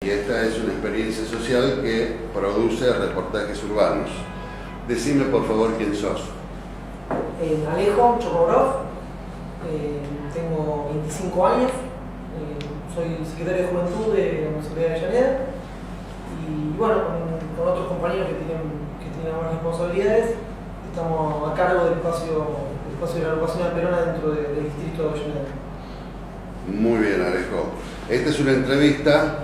y esta es una experiencia social que produce reportajes urbanos. Decime por favor quién sos. Alejo Chocobrov, tengo 25 años, soy secretario de Juventud de la Municipalidad de Avellaneda y bueno, con otros compañeros que tienen algunas responsabilidades, estamos a cargo del espacio de la agrupación de Perona dentro del distrito de Avellaneda. Muy bien, Alejo. Esta es una entrevista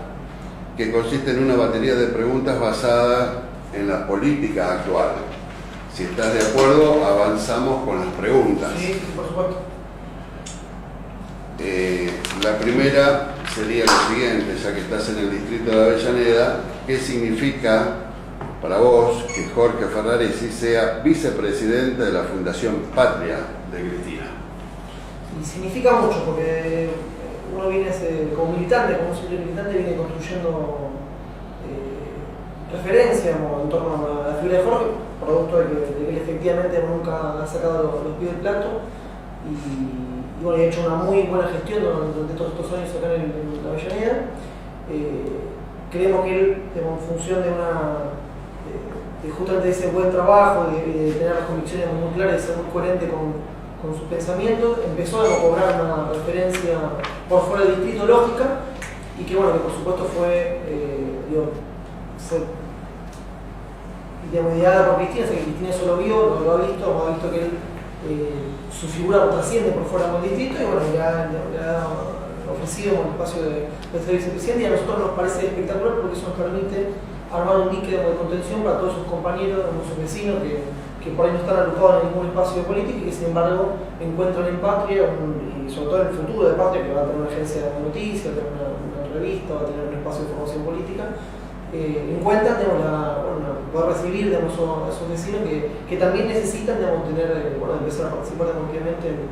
que consiste en una batería de preguntas basada en la política actual. Si estás de acuerdo, avanzamos con las preguntas. Sí, por supuesto. La primera sería lo siguiente, ya que estás en el distrito de Avellaneda, ¿qué significa para vos que Jorge Ferraresi sea vicepresidente de la Fundación Patria de Cristina? Y significa mucho porque uno viene como militante, como simple militante, viene construyendo referencia en torno a la figura de Jorge, producto de que él efectivamente nunca ha sacado los pies del plato y bueno, ha hecho una muy buena gestión durante todos estos años acá en la Avellaneda. Creemos que él, en función de justamente de ese buen trabajo, de tener las convicciones muy claras, de ser muy coherente con sus pensamientos, empezó a cobrar una referencia por fuera del distrito lógica y que bueno, que por supuesto fue ideada por Cristina, o sea que Cristina eso lo vio, lo ha visto que él, su figura trasciende por fuera del distrito y bueno, le ha ofrecido un espacio de ser vicepresidente y a nosotros nos parece espectacular porque eso nos permite armar un dique de contención para todos sus compañeros, sus vecinos que por ahí no están alocados en ningún espacio político y que sin embargo encuentran en Patria, y sobre todo en el futuro de Patria, que va a tener una agencia de noticias, va a tener una revista, va a tener un espacio de formación política, encuentran poder recibir a esos vecinos que también necesitan empezar a participar democráticamente,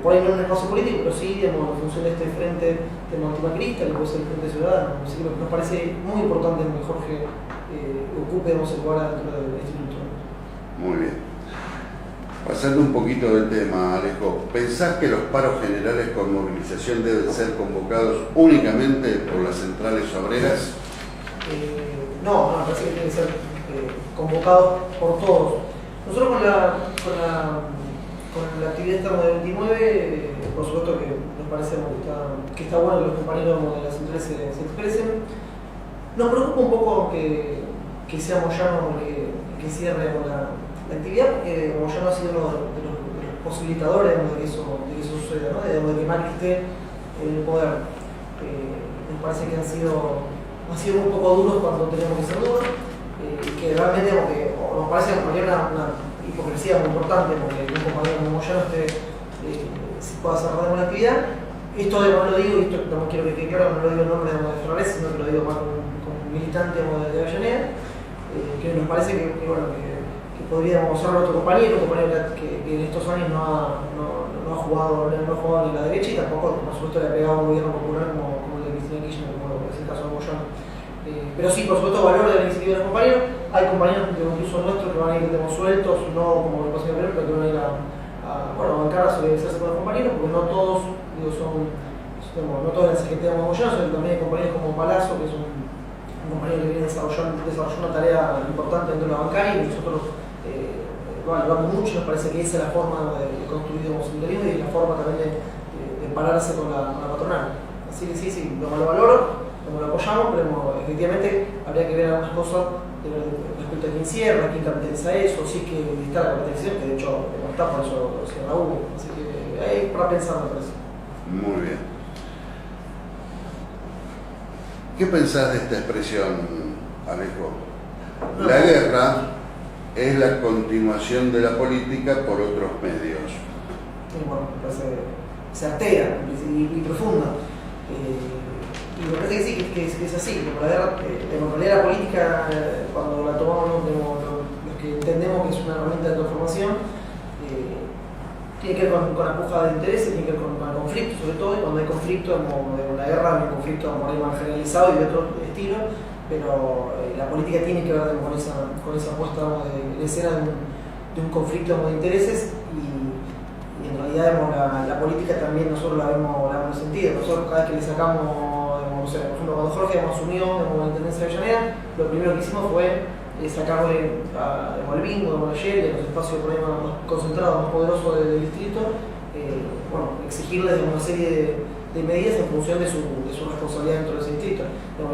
por ahí no en un espacio político, pero sí en función de este frente antimacrista, que puede ser el Frente Ciudadano. Así que nos parece muy importante que Jorge ocupe el lugar dentro del instituto. Muy bien. Pasando un poquito del tema, Alejo, ¿pensás que los paros generales con movilización deben ser convocados únicamente por las centrales obreras? No, me parece que tienen que ser convocados por todos. Nosotros con la actividad estamos del 29, por supuesto que nos parece que está bueno que los compañeros de las centrales se expresen. Nos preocupa un poco que sea Moyano que cierre la actividad, porque Moyano ha sido uno de los posibilitadores de que eso suceda, ¿no? de que Macri esté en el poder. Nos parece que han sido muy poco duros cuando tenemos que ser duros, que realmente nos parece una hipocresía muy importante porque un compañero como Moyano se pueda cerrar de una actividad. Esto no lo digo, y esto no quiero que quede claro, no lo digo en nombre de Ferraresi, sino que lo digo más como militante de Avellaneda, que nos parece que podríamos ser otro compañero que en estos años no ha jugado ni la derecha y tampoco, por supuesto, le ha pegado a un gobierno popular como el de Cristina Kirchner, como es el caso de Moyano. Pero sí, por supuesto, valor de la iniciativa de los compañeros. Hay compañeros incluso nuestros que van a ir sueltos, no como el paseo de pero que van a ir a bancar a solidarizarse con los compañeros, porque no todos, no todas las secretarías de Moyano, sino también hay compañeros como Palazzo, que es un compañero que viene desarrollando una tarea importante dentro de la bancaria y nosotros valoramos mucho, nos parece que esa es la forma de construir el sindicalismo y la forma también de pararse con la patronal. Así que sí, lo valoro, lo apoyamos, pero efectivamente habría que ver algunas cosas respecto a quién cierra, quién capitaliza eso, si es que está la capitalización, que de hecho no está, por eso lo cierra uno. Así que hay para pensar, me parece. Muy bien. ¿Qué pensás de esta expresión, Alejo? La guerra es la continuación de la política por otros medios. Bueno, me parece certera y profunda. Y me parece que sí, que es así. En realidad la política, cuando la tomamos los que entendemos que es una herramienta de transformación, tiene que ver con la puja de intereses, tiene que ver con el conflicto, sobre todo, y cuando hay conflicto, como la guerra, hay un conflicto más generalizado y de otro estilo, pero la política tiene que ver con esa puesta en escena de un conflicto de intereses y en realidad la política también nosotros la vemos en sentido. Nosotros cada vez que le sacamos sea, por ejemplo, cuando Jorge asumió la intendencia de Avellaneda, lo primero que hicimos fue sacarle al bingo, ayer, y a los espacios por ahí más concentrados, más poderosos del distrito, exigirles una serie de medidas en función de su responsabilidad dentro de ese distrito.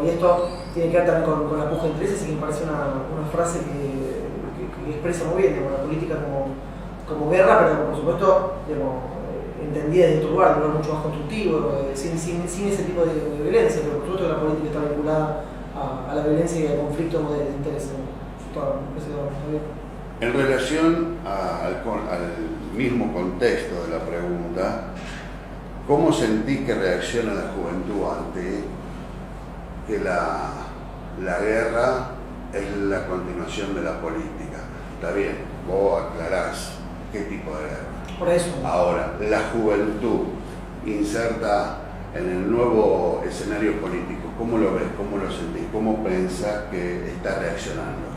Y esto tiene que ver también con la puja de intereses, y me parece una frase que expresa muy bien la política como guerra, pero por supuesto entendida desde otro lugar, de un lugar mucho más constructivo, sin ese tipo de violencia, pero por supuesto que la política está vinculada a la violencia y al conflicto de intereses. En relación al mismo contexto de la pregunta, ¿cómo sentís que reacciona la juventud ante que la guerra es la continuación de la política? Está bien, vos aclarás qué tipo de guerra. Por eso. Ahora, la juventud inserta en el nuevo escenario político, ¿cómo lo ves? ¿Cómo lo sentís? ¿Cómo pensás que está reaccionando?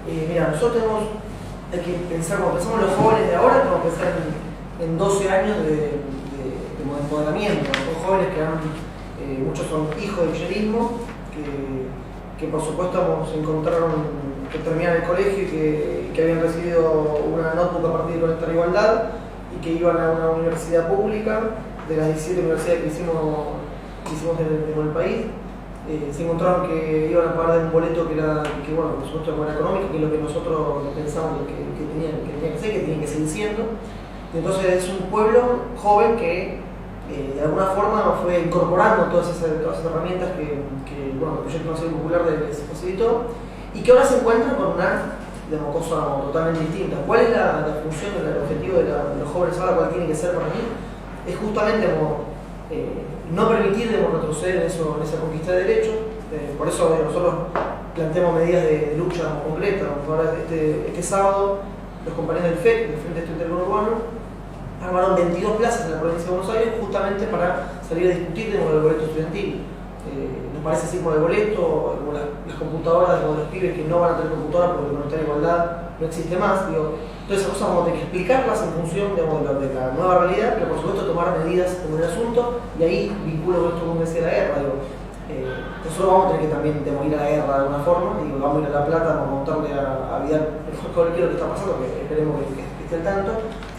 Mira, nosotros hay que pensar, cuando pensamos en los jóvenes de ahora, tenemos que pensar en 12 años de empoderamiento. Son jóvenes que muchos son hijos del kirchnerismo, que por supuesto se encontraron que terminaron el colegio y que habían recibido una notebook a partir de Conectar Igualdad y que iban a una universidad pública, de las 17 universidades que hicimos en el país. Se encontraron que iban a pagar de un boleto que por supuesto era económico, que es lo que nosotros pensamos que tenía que ser, que tiene que seguir siendo. Y entonces es un pueblo joven que de alguna forma fue incorporando todas esas herramientas que el Proyecto Nacional Popular les facilitó, y que ahora se encuentran con una cosa totalmente distinta. ¿Cuál es la función, el objetivo de los jóvenes ahora? ¿Cuál tiene que ser para mí? Es justamente no permitir retroceder en esa conquista de derechos. Por eso nosotros planteamos medidas de lucha concretas. Ahora este sábado los compañeros del FEC, del Frente Estudiantil Urbano, armaron 22 plazas en la provincia de Buenos Aires justamente para salir a discutir el boleto estudiantil. Nos parece así como el boleto, como las computadoras, como los pibes que no van a tener computadora porque Conectar Igualdad no existe más. Todas esas cosas vamos a tener que explicarlas en función de la nueva realidad, pero por supuesto tomar medidas como el asunto, y ahí vinculo esto con decía la guerra. Nosotros vamos a tener que también ir a la guerra de alguna forma, vamos a ir a La Plata, vamos a montarle a Vidal cualquier lo que está pasando, que esperemos que esté al tanto,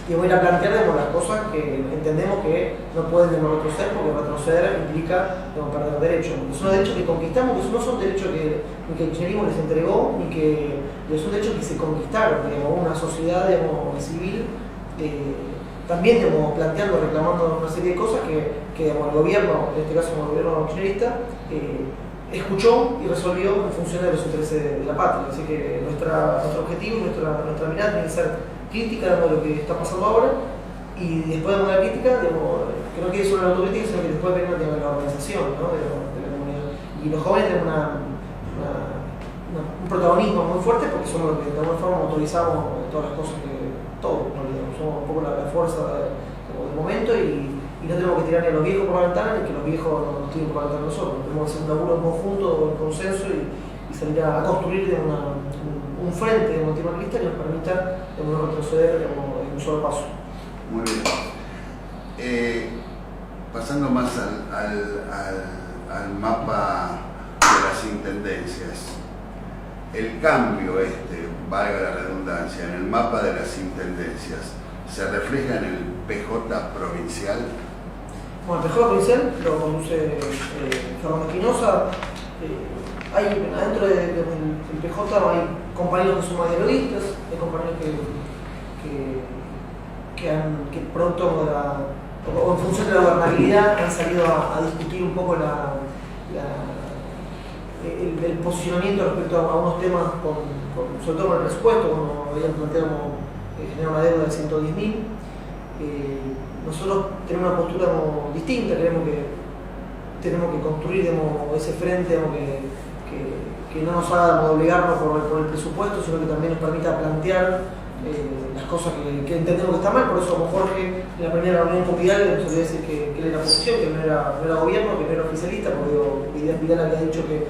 y voy a ir a plantear las cosas que entendemos que no pueden retroceder, porque retroceder implica perder derechos. Son derechos que conquistamos, que no son derechos que el kirchnerismo les entregó, ni que son derechos que se conquistaron, una sociedad civil, también planteando, reclamando una serie de cosas que el gobierno, en este caso el gobierno kirchnerista, escuchó y resolvió en función de los intereses de la patria. Así que nuestro objetivo y nuestra mirada tiene que ser crítica de lo que está pasando ahora, y después de una crítica, que no quiere ser una autocrítica, sino que después venga la organización, ¿no? de la comunidad. Y los jóvenes tienen un protagonismo muy fuerte, porque somos los que de alguna forma autorizamos todas las cosas somos un poco la fuerza del momento, y no tenemos que tirar ni a los viejos por la ventana, ni que los viejos nos tiren por la ventana nosotros. Tenemos que hacer un laburo en conjunto, en consenso, y salir a construir un frente multimarquista que nos permita no retroceder en un solo paso. Muy bien. Pasando más al mapa de las intendencias, el cambio valga la redundancia, en el mapa de las intendencias, ¿se refleja en el PJ provincial? Bueno, el PJ provincial lo conduce Fernando Espinosa. Adentro del PJ hay compañeros que son más dialoguistas, hay compañeros que pronto, o en función de la gobernabilidad, han salido a discutir un poco el posicionamiento respecto a unos temas, sobre todo con el presupuesto, como habían planteado generar una deuda de 110.000. Nosotros tenemos una postura distinta, creemos que tenemos que construir ese frente que no nos haga obligarnos por el presupuesto, sino que también nos permita plantear las cosas que entendemos que están mal. Por eso, como Jorge, en la primera reunión con Vidal, le solía decir que él era oposición, que no era gobierno, que no era oficialista, porque Vidal había dicho que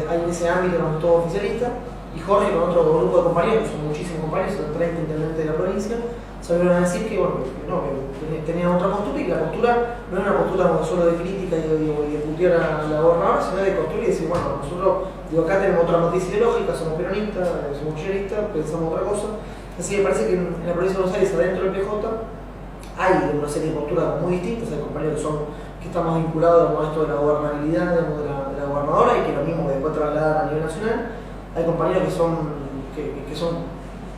hay en ese ámbito no es todo oficialista, y Jorge con otro grupo de compañeros, son muchísimos compañeros, son 30 intendentes de la provincia, salieron a decir que, bueno, que tenían otra postura, y que la postura no era una postura solo de crítica y de putear a la gobernadora, sino de construir y decir, bueno, nosotros acá tenemos otra noticia ideológica, somos peronistas, somos kirchneristas, pensamos otra cosa. Así que me parece que en la provincia de Buenos Aires, adentro del PJ, hay una serie de posturas muy distintas. Hay compañeros que están más vinculados a esto de la gobernabilidad de la gobernadora, y que lo mismo después trasladan a nivel nacional. Hay compañeros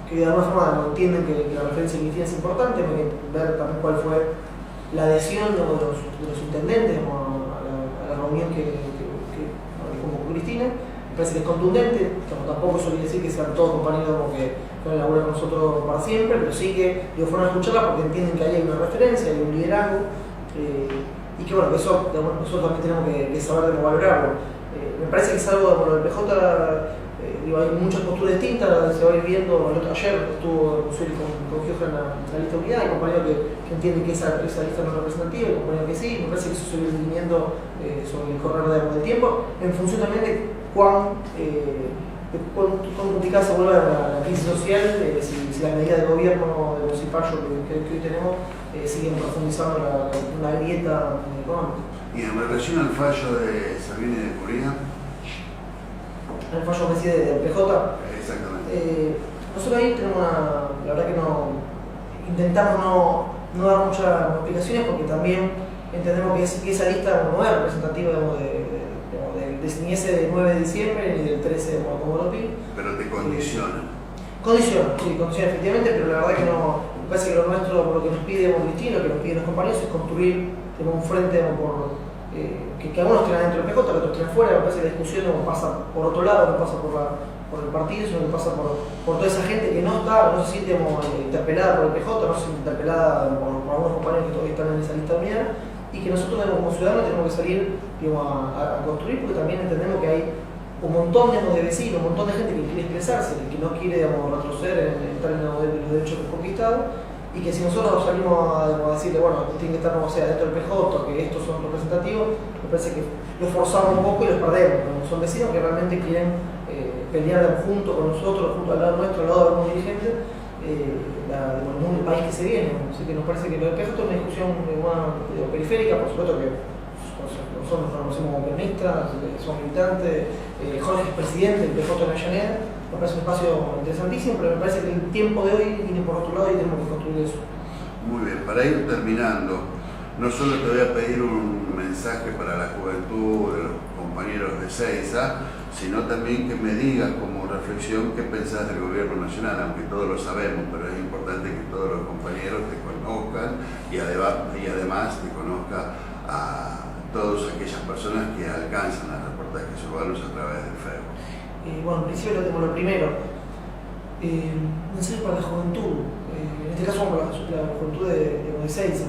que de alguna forma no entienden que la referencia cristina es importante. Hay que ver también cuál fue la adhesión de los intendentes a la reunión que convocó Cristina. Me parece que es contundente. Tampoco eso quiere decir que sean todos compañeros que laburan con nosotros para siempre, pero sí que fueron a escucharla porque entienden que ahí hay una referencia, hay un liderazgo, y que bueno, eso nosotros también tenemos que saber cómo valorarlo. Me parece que es algo, bueno, el PJ, hay muchas posturas distintas, se va a ir viendo. Ayer estuvo con Gioja en la lista de unidad. Hay compañeros que entienden que esa lista no es representativa, hay compañeros que sí. Me parece que eso se va viniendo sobre el correr del tiempo, en función también de cuán complicada se vuelve la crisis social, si la medida de gobierno de Bolsipallo que hoy tenemos siguen profundizando la grieta económica. Y en relación al fallo de Sabine de Curía, el fallo que decide del PJ. Exactamente. Nosotros ahí tenemos la verdad que intentamos no dar muchas explicaciones, porque también entendemos que esa lista no es representativa ni ese del 9 de diciembre ni del 13 de Moropí. Pero te condiciona. Condiciona efectivamente, pero la verdad que no. Me parece que lo nuestro, por lo que nos pide Cristina, lo que nos piden los compañeros, es construir un frente que algunos tienen dentro del PJ, que otros tienen fuera. Me parece que la discusión no pasa por otro lado, no pasa por el partido, sino que pasa por toda esa gente que no se siente interpelada por el PJ, no se siente interpelada por algunos compañeros que todavía están en esa lista unida, y que nosotros como ciudadanos tenemos que salir a construir, porque también entendemos que hay un montón de vecinos, un montón de gente que quiere expresarse, que no quiere retroceder en términos de los derechos conquistados, y que si nosotros salimos a decirle, bueno, tiene que estar dentro del PJ, que estos son representativos, me parece que los forzamos un poco y los perdemos. Son vecinos que realmente quieren pelear junto con nosotros, junto al lado nuestro, al lado de algunos dirigentes, el país que se viene. Así que nos parece que lo del PJ es una discusión periférica. Por supuesto que nosotros nos conocemos como peronistas, somos militantes. Jorge es presidente del PJ de Avellaneda. Me parece un espacio interesantísimo, pero me parece que el tiempo de hoy viene por otro lado y tenemos que construir eso. Muy bien, para ir terminando, no solo te voy a pedir un mensaje para la juventud de los compañeros de Ezeiza, sino también que me digas como reflexión qué pensás del gobierno nacional, aunque todos lo sabemos, pero es importante que todos los compañeros te conozcan y además te conozca a todas aquellas personas que alcanzan a reportajes urbanos a través del Facebook. Bueno, en principio lo primero, un mensaje para la juventud, en este caso para la juventud de Ezeiza.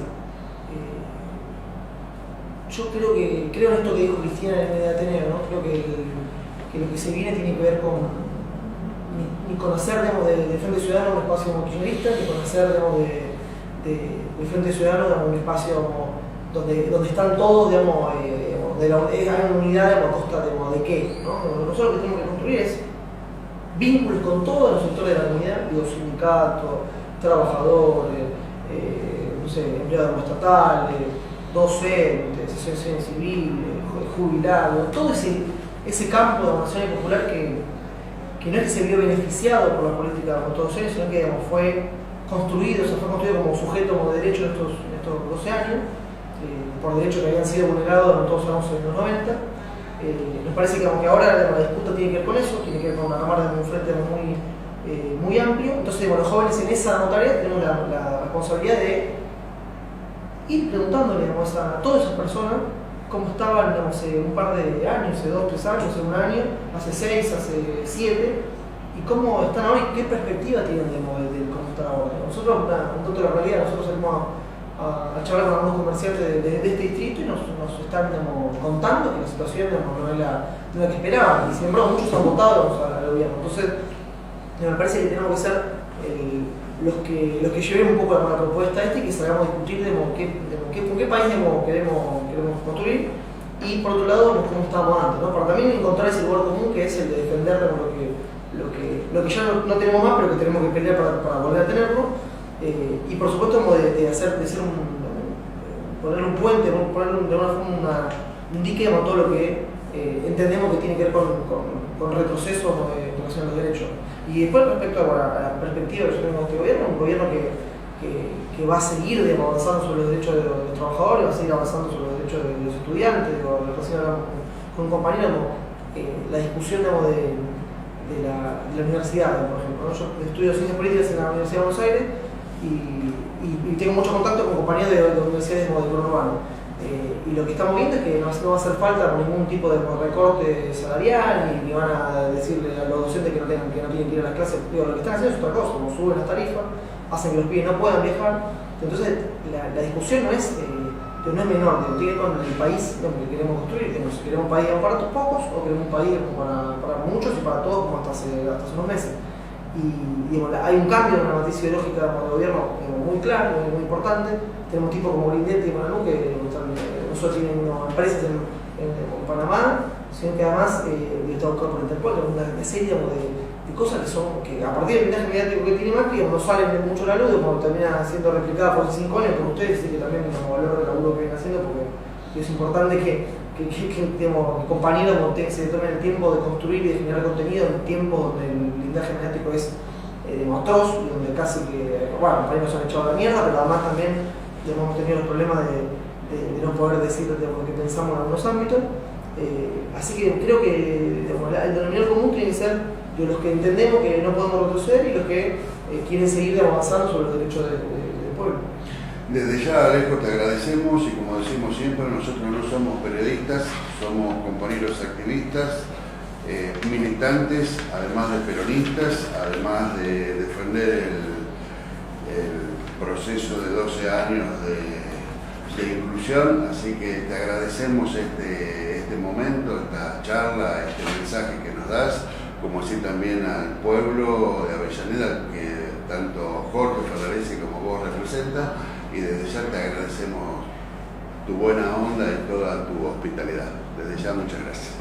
Yo creo en esto que dijo Cristina en el Ateneo, ¿no? Creo que lo que se viene tiene que ver con hacer del Frente Ciudadano un espacio kirchnerista, ni con hacer del Frente Ciudadano un espacio donde están todos, hay una unidad a costa de qué, ¿no? Nosotros lo que tenemos que construir es vínculos con todos los sectores de la comunidad, sindicatos, trabajadores, empleados estatales, docentes, asociaciones civiles, jubilados, todo ese campo de organización popular que no es que se vio beneficiado por la política de todos ellos, sino que fue construido como sujeto, como derecho en estos 12 años, por derechos que habían sido vulnerados, todos sabemos, en los 90. Nos parece que aunque ahora la disputa tiene que ver con eso, tiene que ver con una cámara de un frente muy amplio. Entonces, los jóvenes en esa tarea tenemos la responsabilidad de ir preguntándole a todas esas personas cómo estaban hace un par de años, hace 2, 3 años, hace un año, hace 6, hace 7, y cómo están ahora y qué perspectiva tienen de cómo están ahora. Nosotros, un tanto de la realidad, nosotros salimos a charlar con algunos comerciantes de este distrito y nos están contando que la situación no es la que esperaban, y sin embargo muchos han votado al gobierno. Entonces, me parece que tenemos que ser los que llevemos un poco a la propuesta y que salgamos a discutir con qué país queremos construir, y por otro lado cómo estábamos antes, ¿no? Para también encontrar ese lugar común que es el de defender lo que ya no tenemos más, pero que tenemos que pelear para volver a tenerlo. y por supuesto poner un puente, poner de una forma un dique a todo lo que entendemos que tiene que ver con retrocesos en relación a los derechos. Y después respecto a la perspectiva que yo tengo de este gobierno, un gobierno que va a seguir avanzando sobre los derechos de los trabajadores, va a seguir avanzando sobre los derechos de los estudiantes. Recién hablamos con un compañero, la discusión de la universidad, por ejemplo, ¿no? Yo estudio ciencias políticas en la Universidad de Buenos Aires y tengo mucho contacto con compañeros de universidades de conurbano. Y lo que estamos viendo es que no va a hacer falta ningún tipo de recorte salarial, ni van a decirle a los docentes que no tienen que ir a las clases. Lo que están haciendo es otra cosa, como suben las tarifas, hacen que los pibes no puedan viajar. Entonces la discusión no es menor, tiene que ver con el país que queremos construir. Si queremos un país para pocos o queremos un país para muchos y para todos, como hasta hace unos meses. Y hay un cambio en la matriz ideológica del gobierno muy claro, muy importante. Tenemos tipos como Grindetti y Mananú que no solo tienen empresas en Panamá, sino que además está buscado por Interpol, una serie de cosas que a partir del blindaje mediático que tiene Macri no salen de mucho la luz, como termina siendo replicada por 5 años por ustedes, así que también valor del laburo que vienen haciendo, porque es importante que compañeros se tomen el tiempo de construir y de generar contenido en tiempos donde el blindaje mediático es atroz y donde casi que, compañeros se han echado a la mierda, pero además también hemos tenido los problemas de no poder decir lo que pensamos en algunos ámbitos. Así que creo que el denominador común tiene que ser de los que entendemos que no podemos retroceder y los que quieren seguir avanzando sobre los derechos del pueblo. Desde ya, Alejo, te agradecemos y como decimos siempre, nosotros no somos periodistas, somos compañeros activistas, militantes, además de peronistas, además de defender el proceso de 12 años de inclusión, así que te agradecemos este momento, esta charla, este mensaje que nos das, como así también al pueblo de Avellaneda, que tanto Jorge Ferraresi como vos representas, y desde ya te agradecemos tu buena onda y toda tu hospitalidad. Desde ya, muchas gracias.